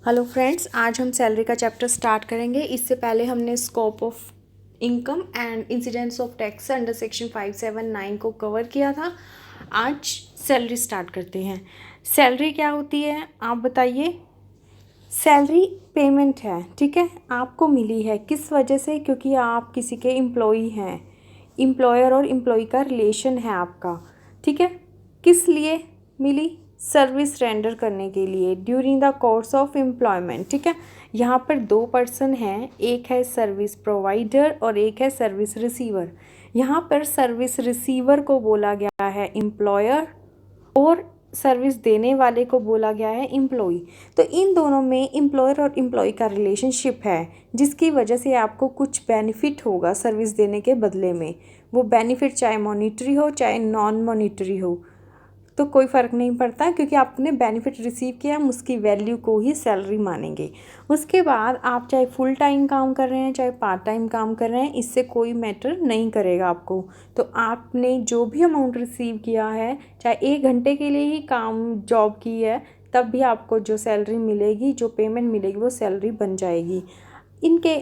Hello friends, आज हम salary का चैप्टर स्टार्ट करेंगे। इससे पहले हमने scope of income and incidents of tax under section 579 को कवर किया था। आज सैलरी स्टार्ट करते हैं। सैलरी क्या होती है आप बताइए। सैलरी पेमेंट है, ठीक है, आपको मिली है किस वजह से? क्योंकि आप किसी के एम्प्लॉई हैं। एम्प्लॉयर और एम्प्लॉई का रिलेशन है आपका, ठीक है। किस लिए मिली? सर्विस रेंडर करने के लिए during the course of employment, ठीक है। यहाँ पर दो पर्सन हैं, एक है सर्विस प्रोवाइडर और एक है सर्विस रिसीवर। यहाँ पर सर्विस रिसीवर को बोला गया है एम्प्लॉयर और सर्विस देने वाले को बोला गया है एम्प्लॉई। तो इन दोनों में एम्प्लॉयर और एम्प्लॉई का रिलेशनशिप है, जिसकी वजह से आपको कुछ बेनिफिट होगा सर्विस देने के बदले में। वो बेनिफिट चाहे मॉनिटरी हो चाहे नॉन मॉनिटरी हो, तो कोई फ़र्क नहीं पड़ता, क्योंकि आपने बेनिफिट रिसीव किया, हम उसकी वैल्यू को ही सैलरी मानेंगे। उसके बाद आप चाहे फुल टाइम काम कर रहे हैं चाहे पार्ट टाइम काम कर रहे हैं, इससे कोई मैटर नहीं करेगा आपको। तो आपने जो भी अमाउंट रिसीव किया है, चाहे 1 घंटे के लिए ही काम जॉब की है, तब भी आपको जो सैलरी मिलेगी, जो पेमेंट मिलेगी, वो सैलरी बन जाएगी। इनके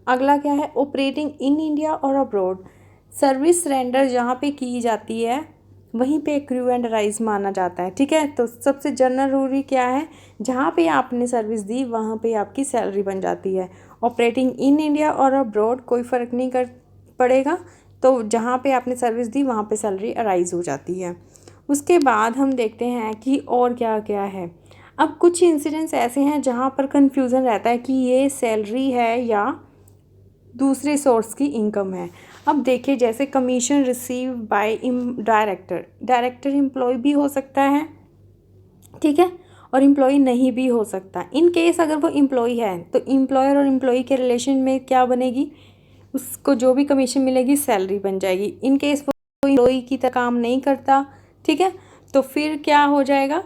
अगला क्या है? ऑपरेटिंग इन इंडिया और अब्रॉड। सर्विस रेंडर जहाँ पे की जाती है वहीं पे क्रू एंड राइज माना जाता है, ठीक है। तो सबसे जनरल रूल क्या है? जहाँ पे आपने सर्विस दी वहाँ पे आपकी सैलरी बन जाती है। ऑपरेटिंग इन इंडिया और अब्रॉड कोई फ़र्क नहीं कर पड़ेगा, तो जहाँ पे आपने सर्विस दी वहाँ पे सैलरी अराइज हो जाती है। उसके बाद हम देखते हैं कि और क्या क्या है। अब कुछ इंसिडेंट्स ऐसे हैं जहाँ पर कन्फ्यूज़न रहता है कि ये सैलरी है या दूसरे सोर्स की इनकम है। अब देखिए, जैसे commission receive by director employ भी हो सकता है, ठीक है, और एम्प्लॉय नहीं भी हो सकता। इन केस अगर वो एम्प्लॉय है तो एम्प्लॉयर और एम्प्लॉय के रिलेशन में क्या बनेगी? उसको जो भी कमीशन मिलेगी सैलरी बन जाएगी। इन केस वो एम्प्लॉय की तरह काम नहीं करता, ठीक है, तो फिर क्या हो जाएगा?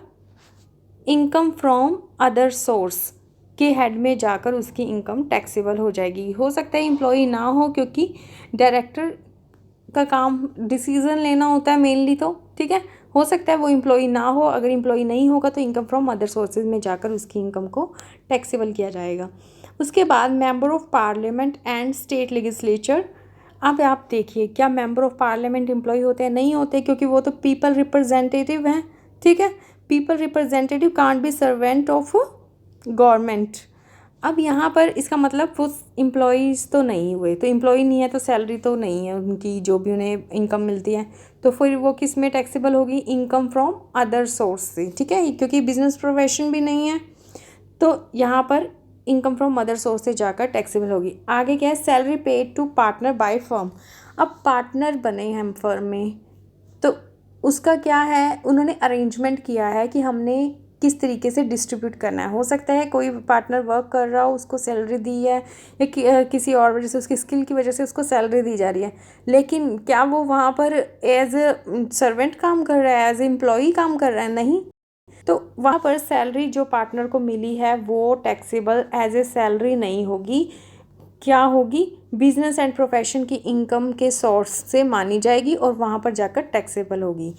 इनकम फ्रॉम अदर सोर्स के हेड में जाकर उसकी इनकम टैक्सेबल हो जाएगी। हो सकता है एम्प्लॉई ना हो, क्योंकि डायरेक्टर का काम डिसीज़न लेना होता है मेनली, तो ठीक है, हो सकता है वो एम्प्लॉई ना हो। अगर एम्प्लॉई नहीं होगा तो इनकम फ्रॉम अदर सोर्सेज में जाकर उसकी इनकम को टैक्सेबल किया जाएगा। उसके बाद member of parliament and state legislature. अब आप देखिए, क्या मेंबर ऑफ पार्लियामेंट एम्प्लॉय होते हैं? नहीं होते, क्योंकि वो तो पीपल रिप्रेजेंटेटिव हैं, ठीक है। People representative can't be servant of government. अब यहाँ पर इसका मतलब वो एम्प्लॉयज़ तो नहीं हुए, तो एम्प्लॉय नहीं है तो सैलरी तो नहीं है उनकी, जो भी उन्हें इनकम मिलती है, तो फिर वो किस में टैक्सेबल होगी? इनकम फ्रॉम अदर सोर्स से, ठीक है, क्योंकि बिजनेस प्रोफेशन भी नहीं है, तो यहाँ पर इनकम फ्रॉम अदर सोर्स से जाकर टैक्सेबल होगी। आगे क्या है? Salary paid to partner by firm. अब पार्टनर बने हैं हम फर्म में, तो उसका क्या है? उन्होंने अरेंजमेंट किया है कि हमने किस तरीके से डिस्ट्रीब्यूट करना है। हो सकता है कोई पार्टनर वर्क कर रहा हो, उसको सैलरी दी है, या किसी और वजह से, उसकी स्किल की वजह से उसको सैलरी दी जा रही है, लेकिन क्या वो वहाँ पर एज ए सर्वेंट काम कर रहा है, एज ए एम्प्लॉई काम कर रहा है? नहीं। तो वहाँ पर सैलरी जो पार्टनर को मिली है वो टैक्सेबल एज ए सैलरी नहीं होगी। क्या होगी? बिजनेस एंड प्रोफेशन की इनकम के सोर्स से मानी जाएगी और वहाँ पर जाकर टैक्सेबल होगी,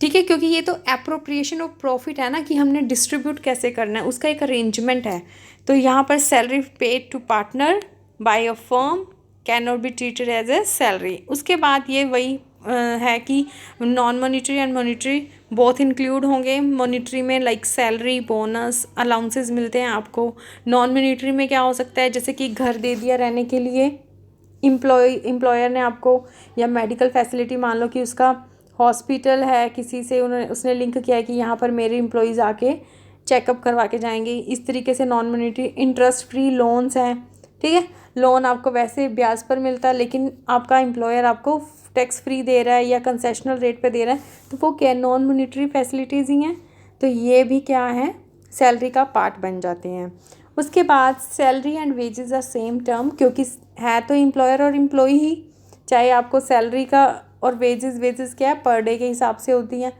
ठीक है, क्योंकि ये तो एप्रोप्रिएशन ऑफ प्रॉफिट है ना, कि हमने डिस्ट्रीब्यूट कैसे करना है, उसका एक अरेंजमेंट है। तो यहाँ पर salary paid to partner by a firm can not be treated as a salary. उसके बाद ये वही है कि non monetary and monetary both include होंगे। मॉनिटरी में लाइक सैलरी, बोनस, अलाउंसेस मिलते हैं आपको। नॉन मॉनिटरी में क्या हो सकता है? जैसे कि घर दे दिया रहने के लिए एम्प्लॉयर ने आपको, या मेडिकल फैसिलिटी, मान लो कि उसका हॉस्पिटल है, किसी से उसने लिंक किया है कि यहाँ पर मेरे एम्प्लॉयज़ आके चेकअप करवा के जाएंगे, इस तरीके से non monetary. Interest free loans हैं, ठीक है, लोन आपको वैसे ब्याज पर मिलता है, लेकिन आपका एम्प्लॉयर आपको टैक्स फ्री दे रहा है या कंसेशनल रेट पे दे रहा है, तो वो क्या, नॉन मॉनिटरी फैसिलिटीज़ ही हैं। तो ये भी क्या है? सैलरी का पार्ट बन जाते हैं। उसके बाद salary and wages are same term, क्योंकि है तो एम्प्लॉयर और एम्प्लॉई ही, चाहे आपको सैलरी का और वेजेस क्या है, पर डे के हिसाब से होती हैं,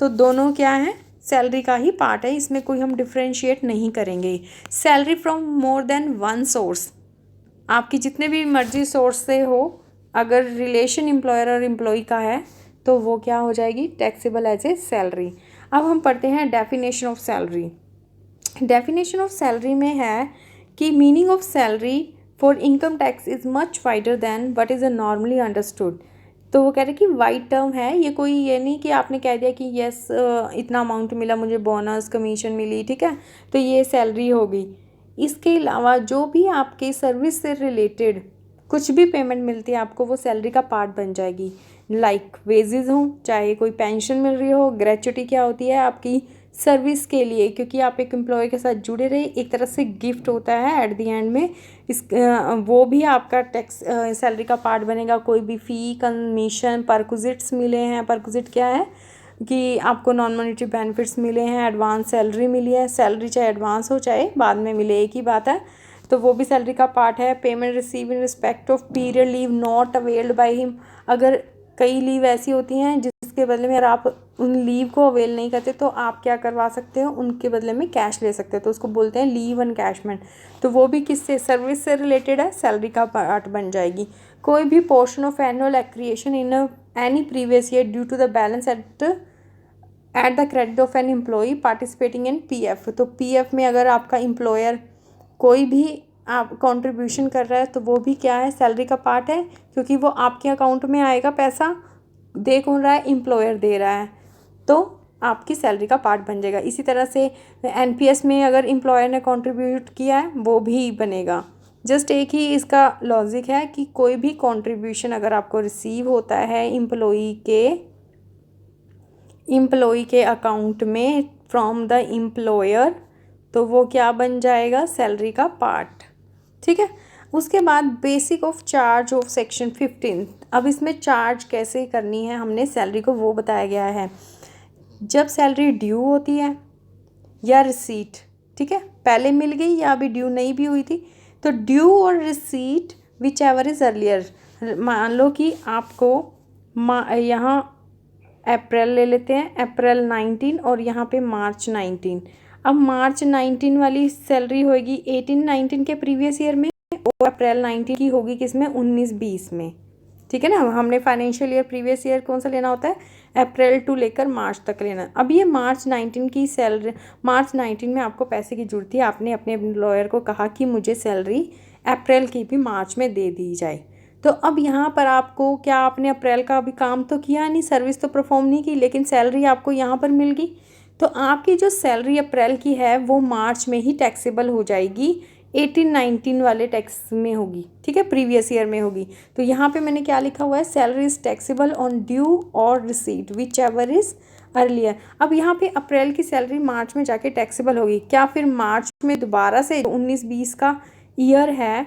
तो दोनों क्या है? सैलरी का ही पार्ट है, इसमें कोई हम डिफ्रेंशिएट नहीं करेंगे। Salary from more than one source, आपकी जितने भी मर्जी सोर्स से हो, अगर रिलेशन एम्प्लॉयर और एम्प्लॉई का है तो वो क्या हो जाएगी? Taxable as a salary. अब हम पढ़ते हैं definition of salary. Definition of salary में है कि meaning of salary for income tax is much wider than what is a normally understood. तो वो कह रहे हैं कि वाइड टर्म है ये, कोई ये नहीं कि आपने कह दिया कि यस इतना अमाउंट मिला मुझे, बोनस कमीशन मिली, ठीक है, तो ये सैलरी होगी। इसके अलावा जो भी आपके सर्विस से रिलेटेड कुछ भी पेमेंट मिलती है आपको, वो सैलरी का पार्ट बन जाएगी। लाइक वेजेस हो, चाहे कोई पेंशन मिल रही हो, ग्रेचुटी क्या होती है आपकी सर्विस के लिए, क्योंकि आप एक एम्प्लॉय के साथ जुड़े रहे, एक तरह से गिफ्ट होता है एट द एंड में, इस वो भी आपका टैक्स सैलरी का पार्ट बनेगा। कोई भी फ़ी, कमीशन, परक्विजिट्स मिले हैं, परक्विजिट क्या है कि आपको नॉन मॉनेटरी बेनिफिट्स मिले हैं, एडवांस सैलरी मिली है, सैलरी चाहे एडवांस हो चाहे बाद में मिले, एक ही बात है, तो वो भी सैलरी का पार्ट है। Payment receive in respect of period leave not availed by him, अगर कई लीव ऐसी होती हैं जिसके बदले में अगर आप उन लीव को अवेल नहीं करते तो आप क्या करवा सकते हो, उनके बदले में कैश ले सकते हो, तो उसको बोलते हैं लीव एनकैशमेंट। तो वो भी किससे, सर्विस से रिलेटेड है, सैलरी का पार्ट बन जाएगी। कोई भी portion of annual accretion in any previous year due to the balance at the credit of an employee participating in PF, तो पीएफ में अगर आपका एम्प्लॉयर कोई भी आप कंट्रीब्यूशन कर रहा है तो वो भी क्या है, सैलरी का पार्ट है, क्योंकि वो आपके अकाउंट में आएगा, पैसा दे कौन रहा है, एम्प्लॉयर दे रहा है, तो आपकी सैलरी का पार्ट बन जाएगा। इसी तरह से एनपीएस में अगर एम्प्लॉयर ने कंट्रीब्यूट किया है वो भी बनेगा। जस्ट एक ही इसका लॉजिक है कि कोई भी कंट्रीब्यूशन अगर आपको रिसीव होता है एम्प्लॉई के अकाउंट में फ्रॉम द एम्प्लॉयर, तो वो क्या बन जाएगा, सैलरी का पार्ट, ठीक है। उसके बाद basic of charge of section 15, अब इसमें चार्ज कैसे करनी है हमने सैलरी को वो बताया गया है। जब सैलरी ड्यू होती है या रिसीट, ठीक है, पहले मिल गई या अभी ड्यू नहीं भी हुई थी, तो ड्यू और receipt whichever is earlier, मान लो कि आपको यहाँ अप्रैल ले लेते हैं, अप्रैल 19 और यहाँ पे मार्च 19, अब मार्च 19 वाली सैलरी होगी 18-19 के प्रीवियस ईयर में, और अप्रैल 19 की होगी किसमें, 19-20 में, ठीक है ना। हमने फाइनेंशियल ईयर प्रीवियस ईयर कौन सा लेना होता है, अप्रैल टू लेकर मार्च तक लेना। अब ये मार्च 19 की सैलरी, मार्च 19 में आपको पैसे की जरूरत थी, आपने अपने एम्प्लॉयर को कहा कि मुझे सैलरी अप्रैल की भी मार्च में दे दी जाए, तो अब यहाँ पर आपको क्या, आपने अप्रैल का अभी काम तो किया नहीं, सर्विस तो परफॉर्म नहीं की, लेकिन सैलरी आपको यहाँ पर मिल गई, तो आपकी जो सैलरी अप्रैल की है वो मार्च में ही टैक्सेबल हो जाएगी, 18-19 वाले टैक्स में होगी, ठीक है, प्रीवियस ईयर में होगी। तो यहाँ पे मैंने क्या लिखा हुआ है, salary is taxable on due और receipt whichever is earlier. अब यहाँ पे अप्रैल की सैलरी मार्च में जाके टैक्सेबल होगी, क्या फिर मार्च में दोबारा से 19-20 का ईयर है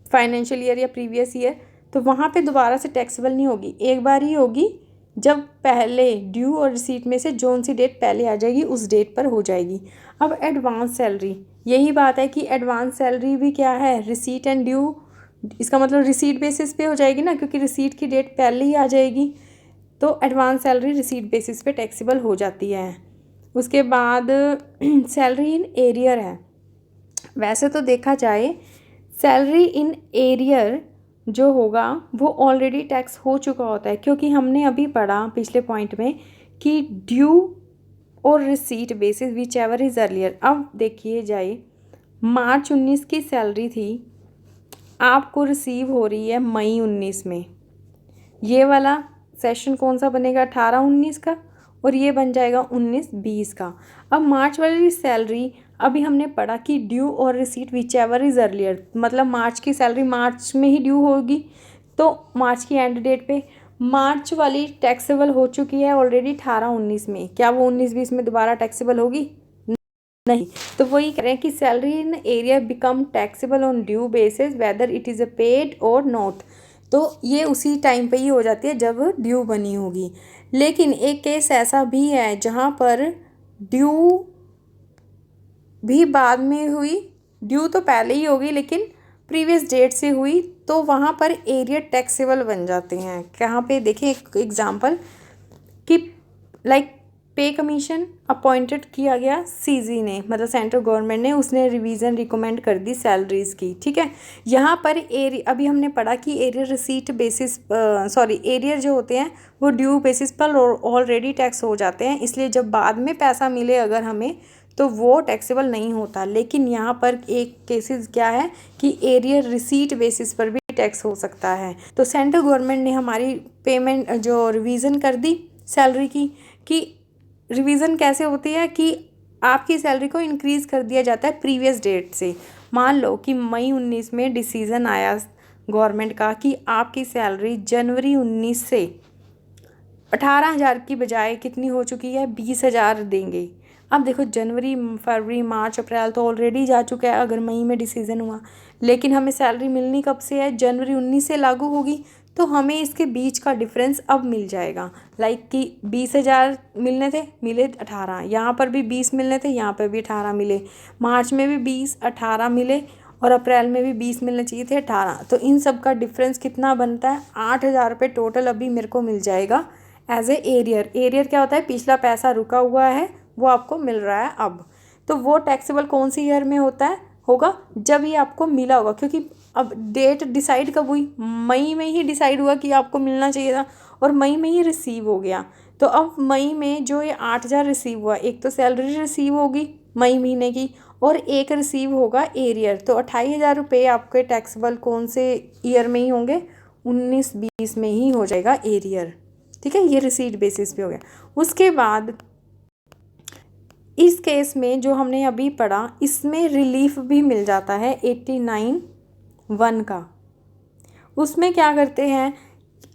फाइनेंशियल ईयर या प्रीवियस ईयर, तो वहाँ पे दोबारा से टैक्सेबल नहीं होगी, एक बार ही होगी, जब पहले ड्यू और रिसीट में से जोन सी डेट पहले आ जाएगी उस डेट पर हो जाएगी। अब एडवांस सैलरी, यही बात है कि एडवांस सैलरी भी क्या है, रिसीट एंड ड्यू, इसका मतलब रिसीट बेसिस पे हो जाएगी ना, क्योंकि रिसीट की डेट पहले ही आ जाएगी, तो एडवांस सैलरी रिसीट बेसिस पे टैक्सेबल हो जाती है। उसके बाद सैलरी इन एरियर है, वैसे तो देखा जाए सैलरी इन एरियर जो होगा वो ऑलरेडी टैक्स हो चुका होता है, क्योंकि हमने अभी पढ़ा पिछले पॉइंट में कि ड्यू और receipt basis which ever is earlier. अब देखिए जाए, मार्च 19 की सैलरी थी, आपको रिसीव हो रही है मई 19 में, ये वाला सेशन कौन सा बनेगा, 18-19 का, और ये बन जाएगा 19-20 का। अब मार्च वाली सैलरी, अभी हमने पढ़ा कि ड्यू और receipt whichever is earlier, मतलब मार्च की सैलरी मार्च में ही ड्यू होगी, तो मार्च की एंड डेट पे मार्च वाली टैक्सेबल हो चुकी है ऑलरेडी 18-19 में, क्या वो 19-20 में दोबारा टैक्सेबल होगी, नहीं। तो वही कह रहे हैं कि salary in area become taxable on due basis whether it is a paid और नॉट, तो ये उसी टाइम पे ही हो जाती है जब ड्यू बनी होगी। लेकिन एक केस ऐसा भी है जहाँ पर ड्यू भी बाद में हुई, ड्यू तो पहले ही होगी लेकिन प्रीवियस डेट से हुई, तो वहाँ पर एरिया टैक्सेबल बन जाते हैं। कहाँ पे देखें एक एग्जांपल कि लाइक पे कमीशन अपॉइंटेड किया गया सीजी ने, मतलब सेंट्रल गवर्नमेंट ने, उसने रिवीजन रिकमेंड कर दी सैलरीज़ की, ठीक है। यहाँ पर अभी हमने पढ़ा कि एरियर रिसीट बेसिस एरियर जो होते हैं वो ड्यू बेसिस पर ऑलरेडी टैक्स हो जाते हैं, इसलिए जब बाद में पैसा मिले अगर हमें, तो वो टैक्सेबल नहीं होता। लेकिन यहाँ पर एक केसेस क्या है कि एरियर रिसीट बेसिस पर भी टैक्स हो सकता है। तो सेंट्रल गवर्नमेंट ने हमारी पेमेंट जो रिवीजन कर दी सैलरी की, कि रिवीजन कैसे होती है कि आपकी सैलरी को इंक्रीज़ कर दिया जाता है प्रीवियस डेट से। मान लो कि मई 19 में डिसीज़न आया गवर्नमेंट का कि आपकी सैलरी जनवरी 19 से 18,000 की बजाय कितनी हो चुकी है, 20,000 देंगे। अब देखो जनवरी फरवरी मार्च अप्रैल तो ऑलरेडी जा चुका है अगर मई में डिसीज़न हुआ, लेकिन हमें सैलरी मिलनी कब से है, जनवरी 19 से लागू होगी। तो हमें इसके बीच का डिफरेंस अब मिल जाएगा। लाइक कि 20,000 मिलने थे, मिले 18, यहाँ पर भी 20 मिलने थे, यहाँ पर भी 18 मिले, मार्च में भी 20 18 मिले और अप्रैल में भी 20 मिलने चाहिए थे 18। तो इन सब का डिफरेंस कितना बनता है, 8,000 रुपये टोटल अभी मेरे को मिल जाएगा एज ए एरियर। एरियर क्या होता है, पिछला पैसा रुका हुआ है वो आपको मिल रहा है अब। तो वो टैक्सेबल कौन सी ईयर में होगा जब ये आपको मिला होगा, क्योंकि अब डेट डिसाइड कब हुई, मई में ही डिसाइड हुआ कि आपको मिलना चाहिए था और मई में ही रिसीव हो गया। तो अब मई में जो ये 8,000 रिसीव हुआ, एक तो सैलरी रिसीव होगी मई महीने की और एक रिसीव होगा एरियर। तो 28,000 रुपये आपके टैक्सेबल कौन से ईयर में ही होंगे, 19-20 में ही हो जाएगा एरियर। ठीक है, ये रिसीट बेसिस पे हो गया। उसके बाद इस केस में जो हमने अभी पढ़ा इसमें रिलीफ भी मिल जाता है 89(1) का। उसमें क्या करते हैं,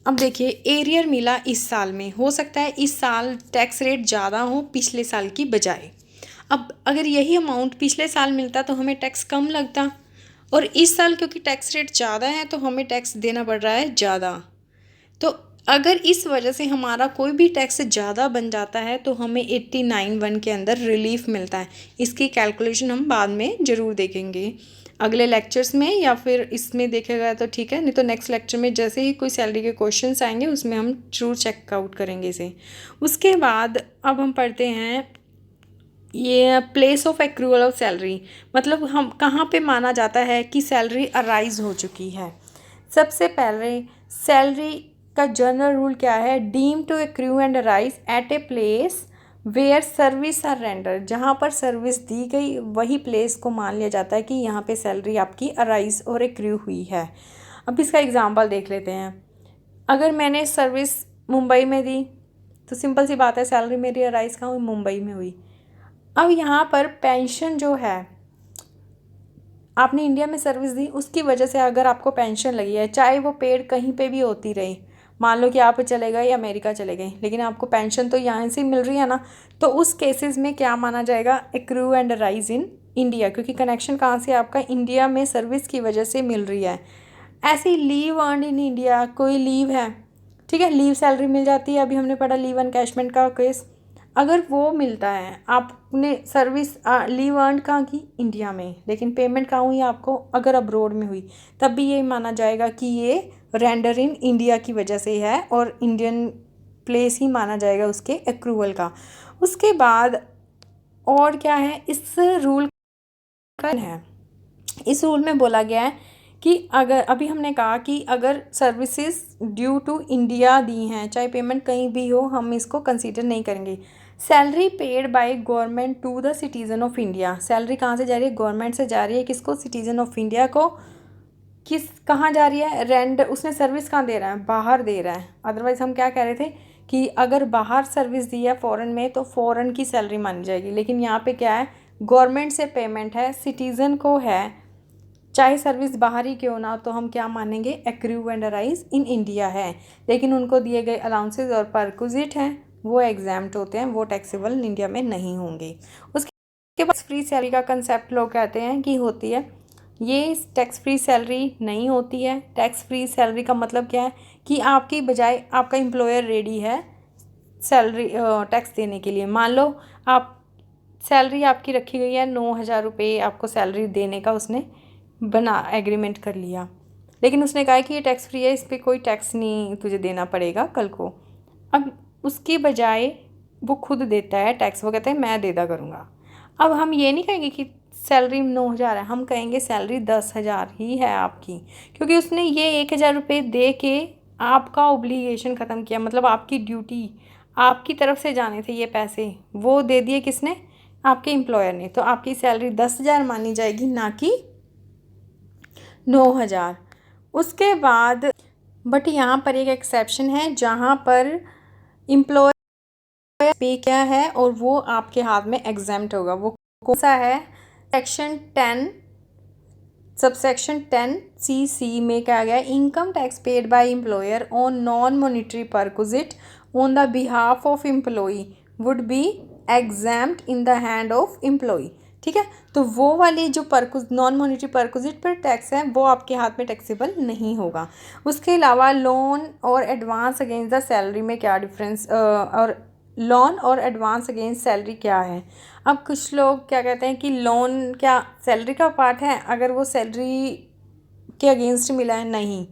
अब देखिए एरियर मिला इस साल में, हो सकता है इस साल टैक्स रेट ज़्यादा हो पिछले साल की बजाय। अब अगर यही अमाउंट पिछले साल मिलता तो हमें टैक्स कम लगता, और इस साल क्योंकि टैक्स रेट ज़्यादा है तो हमें टैक्स देना पड़ रहा है ज़्यादा। तो अगर इस वजह से हमारा कोई भी टैक्स ज़्यादा बन जाता है तो हमें 89(1) के अंदर रिलीफ मिलता है। इसकी कैलकुलेशन हम बाद में ज़रूर देखेंगे अगले लेक्चर्स में, या फिर इसमें देखेगा तो ठीक है, नहीं तो नेक्स्ट लेक्चर में जैसे ही कोई सैलरी के क्वेश्चंस आएंगे उसमें हम जरूर चेकआउट करेंगे इसे। उसके बाद अब हम पढ़ते हैं ये place of accrual of salary, मतलब हम कहाँ पे माना जाता है कि सैलरी अराइज हो चुकी है। सबसे पहले सैलरी का जनरल रूल क्या है, deem to accrue and arise at a place where service are render. जहाँ पर सर्विस दी गई वही प्लेस को मान लिया जाता है कि यहाँ पे सैलरी आपकी अराइज और एक्रू हुई है। अब इसका एग्जांपल देख लेते हैं। अगर मैंने सर्विस मुंबई में दी तो सिंपल सी बात है सैलरी मेरी अराइज कहाँ हुई, मुंबई में हुई। अब यहाँ पर पेंशन जो है आपने इंडिया में सर्विस दी उसकी वजह से अगर आपको पेंशन लगी है, चाहे वो पेड कहीं पे भी होती रही, मान लो कि आप चले गए या अमेरिका चले गए, लेकिन आपको पेंशन तो यहाँ से मिल रही है ना, तो उस केसेस में क्या माना जाएगा, accrue and rise in India, क्योंकि कनेक्शन कहाँ से आपका इंडिया में सर्विस की वजह से मिल रही है। ऐसे ही लीव अर्न इन इंडिया, कोई लीव है, ठीक है, लीव सैलरी मिल जाती है, अभी हमने पढ़ा लीव एनकैशमेंट का केस, अगर वो मिलता है, आपने सर्विस लीव अर्न कहाँ की, इंडिया में, लेकिन पेमेंट कहाँ हुई आपको, अगर अब्रोड में हुई, तब भी ये माना जाएगा कि ये रेंडर इन इंडिया की वजह से है और इंडियन प्लेस ही माना जाएगा उसके एक्रूवल का। उसके बाद और क्या है इस रूल का है, इस रूल में बोला गया है कि अगर अभी हमने कहा कि अगर सर्विसेज ड्यू टू इंडिया दी हैं, चाहे पेमेंट कहीं भी हो, हम इसको कंसीडर नहीं करेंगे। Salary paid by government to the citizen of India, salary कहाँ से जा रही है, गवर्नमेंट से जा रही है, किसको, सिटीज़न ऑफ इंडिया को। किस कहाँ जा रही है, रेंट, उसने सर्विस कहाँ दे रहा है, बाहर दे रहा है। अदरवाइज़ हम क्या कह रहे थे कि अगर बाहर सर्विस दी है फॉरेन में तो फॉरेन की सैलरी मानी जाएगी, लेकिन यहाँ पे क्या है, गवर्नमेंट से पेमेंट है, सिटीज़न को है, चाहे सर्विस बाहर ही क्यों ना, तो हम क्या मानेंगे, accrue and arise in India है, लेकिन उनको दिए गए अलाउंसेज और परक्विजिट हैं वो एग्जाम्प्ट होते हैं, वो टैक्सेबल इंडिया में नहीं होंगे। उसके बाद फ्री सैलरी का कंसेप्ट लोग कहते हैं कि होती है, ये टैक्स फ्री सैलरी नहीं होती है। टैक्स फ्री सैलरी का मतलब क्या है कि आपकी बजाय आपका एम्प्लॉयर रेडी है सैलरी टैक्स देने के लिए। मान लो आप सैलरी आपकी रखी गई है 9,000 रुपये आपको सैलरी देने का, उसने बना एग्रीमेंट कर लिया, लेकिन उसने कहा कि ये टैक्स फ्री है, इस पर कोई टैक्स नहीं तुझे देना पड़ेगा कल को। अब उसकी बजाय वो खुद देता है टैक्स, वो कहते हैं मैं देदा करूँगा। अब हम ये नहीं कहेंगे कि सैलरी 9,000 है, हम कहेंगे सैलरी 10,000 ही है आपकी, क्योंकि उसने ये 1,000 रुपये दे के आपका ओब्लिगेशन ख़त्म किया, मतलब आपकी ड्यूटी आपकी तरफ से जाने थे ये पैसे, वो दे दिए किसने, आपके एम्प्लॉयर ने, तो आपकी सैलरी 10,000 मानी जाएगी, ना कि 9,000। उसके बाद बट यहाँ पर एक एक्सेप्शन है जहाँ पर एम्प्लॉयर पे क्या है और वो आपके हाथ में एग्जेम्प्ट होगा। वो कौन सा है? सेक्शन 10 सबसेक्शन 10 CC में क्या गया? Income tax paid by employer on non monetary perquisite on the behalf of employee would be exempt in the hand of employee. ठीक है, तो वो वाली जो नॉन मॉनिटरी परक्विजिट पर टैक्स है वो आपके हाथ में टैक्सेबल नहीं होगा। उसके अलावा लोन और एडवांस अगेंस्ट द सैलरी में क्या डिफरेंस, और लोन और एडवांस अगेंस्ट सैलरी क्या है? अब कुछ लोग क्या कहते हैं कि लोन क्या सैलरी का पार्ट है? अगर वो सैलरी के अगेंस्ट मिला है, नहीं।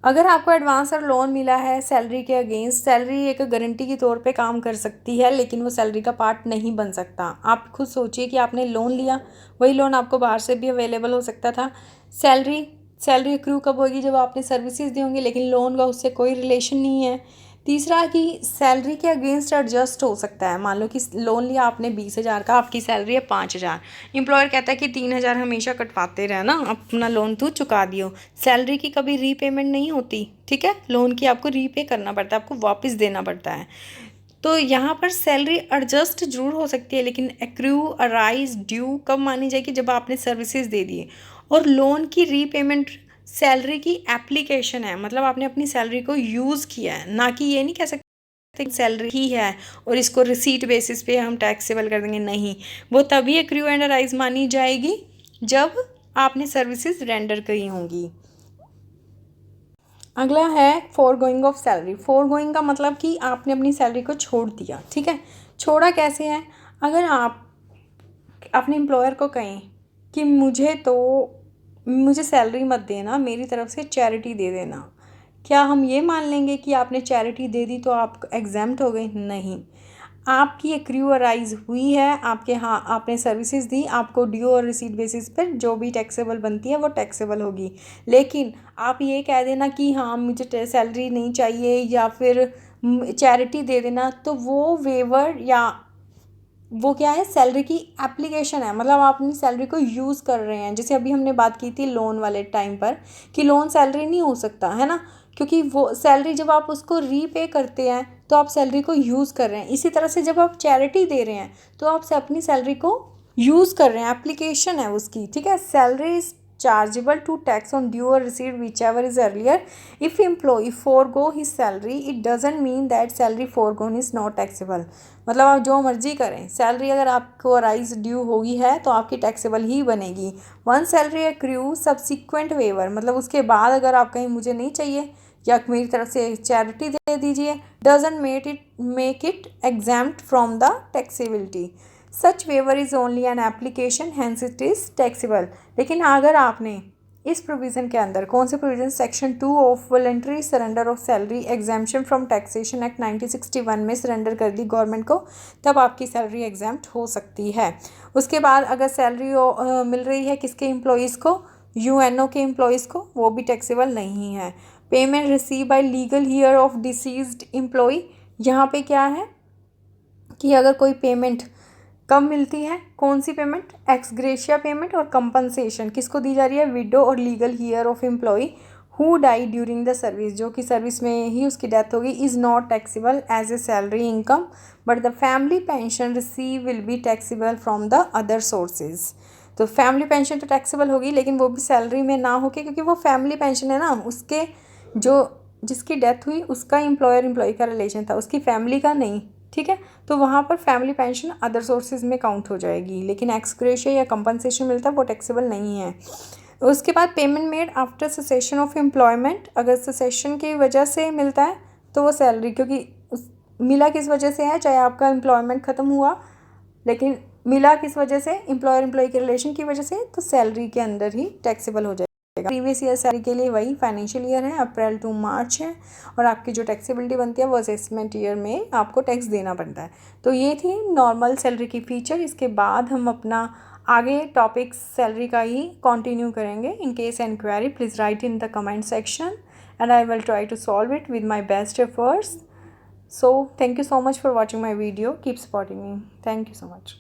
अगर आपको एडवांस और लोन मिला है सैलरी के अगेंस्ट, सैलरी एक गारंटी के तौर पे काम कर सकती है, लेकिन वो सैलरी का पार्ट नहीं बन सकता। आप खुद सोचिए कि आपने लोन लिया, वही लोन आपको बाहर से भी अवेलेबल हो सकता था। सैलरी अक्रू कब होगी? जब आपने सर्विसेज दी होंगी, लेकिन लोन का उससे कोई रिलेशन नहीं है। तीसरा कि सैलरी के अगेंस्ट एडजस्ट हो सकता है। मान लो कि लोन लिया आपने 20,000 का, आपकी सैलरी है 5,000, एम्प्लॉयर कहता है कि 3,000 हमेशा कटवाते रहना, अपना लोन तू चुका दियो। सैलरी की कभी रीपेमेंट नहीं होती, ठीक है, लोन की आपको रीपे करना पड़ता है, आपको वापस देना पड़ता है। तो यहाँ पर सैलरी एडजस्ट जरूर हो सकती है, लेकिन एक्रू अराइज ड्यू कब मानी जाएगी? जब आपने सर्विसेज दे दिए। और लोन की रीपेमेंट सैलरी की एप्लीकेशन है, मतलब आपने अपनी सैलरी को यूज़ किया है, ना कि ये नहीं कह सकते सैलरी ही है और इसको रिसीट बेसिस पे हम टैक्सेबल कर देंगे। नहीं, वो तभी एक्रू एंड अराइज मानी जाएगी जब आपने सर्विसेज रेंडर करी होंगी। अगला है फोरगोइंग ऑफ सैलरी। फोरगोइंग का मतलब कि आपने अपनी सैलरी को छोड़ दिया। ठीक है, छोड़ा कैसे है? अगर आप अपने एम्प्लॉयर को कहें कि मुझे सैलरी मत देना, मेरी तरफ से चैरिटी दे देना, क्या हम ये मान लेंगे कि आपने चैरिटी दे दी तो आप एग्जाम्प्ट हो गए? नहीं, आपकी एक्रू अराइज हुई है, आपने सर्विसेज दी, आपको ड्यू और रिसीट बेसिस पर जो भी टैक्सेबल बनती है वो टैक्सेबल होगी। लेकिन आप ये कह देना कि हाँ मुझे सैलरी नहीं चाहिए या फिर चैरिटी दे देना, तो वो वेवर या वो क्या है? सैलरी की एप्लीकेशन है, मतलब आप अपनी सैलरी को यूज़ कर रहे हैं। जैसे अभी हमने बात की थी लोन वाले टाइम पर कि लोन सैलरी नहीं हो सकता है ना, क्योंकि वो सैलरी जब आप उसको रीपे करते हैं तो आप सैलरी को यूज़ कर रहे हैं। इसी तरह से जब आप चैरिटी दे रहे हैं तो आप अपनी सैलरी को यूज़ कर रहे हैं, एप्लीकेशन है उसकी। ठीक है, salary is chargeable to tax on due or received whichever is earlier. If employee forego his salary, it doesn't mean that salary foregone is not taxable. मतलब आप जो मर्जी करें, सैलरी अगर आपको राइज ड्यू होगी है तो आपकी टैक्सेबल ही बनेगी। One salary accrue subsequent waiver, मतलब उसके बाद अगर आप कहीं मुझे नहीं चाहिए या मेरी तरफ से चैरिटी दे दीजिए, doesn't make it exempt from the taxability. Such waiver is only an application, hence it is taxable. लेकिन अगर आपने इस प्रोविज़न के अंदर, कौन से provision? Section 2 of voluntary surrender of salary exemption from taxation act 1961 में सरेंडर कर दी गवर्नमेंट को, तब आपकी सैलरी एग्जाम्प्ट हो सकती है। उसके बाद अगर सैलरी मिल रही है किसके एम्प्लॉयज़ को? UNO के एम्प्लॉयज़ को, वो भी टैक्सेबल नहीं है। Payment receive by legal heir of deceased employ, यहाँ पे क्या है कि अगर कोई पेमेंट कब मिलती है? कौन सी पेमेंट? एक्स ग्रेशिया पेमेंट और कंपनसेशन किसको दी जा रही है? विडो और legal heir of employ who die during the service, जो कि सर्विस में ही उसकी डेथ होगी, is not taxable as a salary income, but the family pension receive will be taxable from the other sources. तो family pension तो taxable होगी, लेकिन वो भी सैलरी में ना होके, क्योंकि वो फैमिली पेंशन है ना, उसके जिसकी डेथ हुई उसका एम्प्लॉयर एम्प्लॉय का रिलेशन था, उसकी फैमिली का नहीं। ठीक है, तो वहाँ पर फैमिली पेंशन अदर सोर्सेज में काउंट हो जाएगी, लेकिन एक्स ग्रेशिया या कंपनसेशन मिलता है वो टैक्सेबल नहीं है। उसके बाद payment made after cessation of employment, अगर सेसेशन की वजह से मिलता है तो वो सैलरी, क्योंकि मिला किस वजह से है, चाहे आपका एम्प्लॉयमेंट ख़त्म हुआ, लेकिन मिला किस वजह से? एम्प्लॉयर एम्प्लॉय के रिलेशन की वजह से, तो सैलरी के अंदर ही टैक्सेबल हो जाएगा। प्रीवियस ईयर सैलरी के लिए वही फाइनेंशियल ईयर है, अप्रैल टू मार्च है, और आपकी जो टैक्सेबिलिटी बनती है वो असेसमेंट ईयर में आपको टैक्स देना पड़ता है। तो ये थी नॉर्मल सैलरी की फीचर। इसके बाद हम अपना आगे टॉपिक सैलरी का ही कंटिन्यू करेंगे। In case enquiry please write in the comment section and I will try to solve it with my best efforts. So thank you so much for watching my video. Keep supporting me. Thank you so much.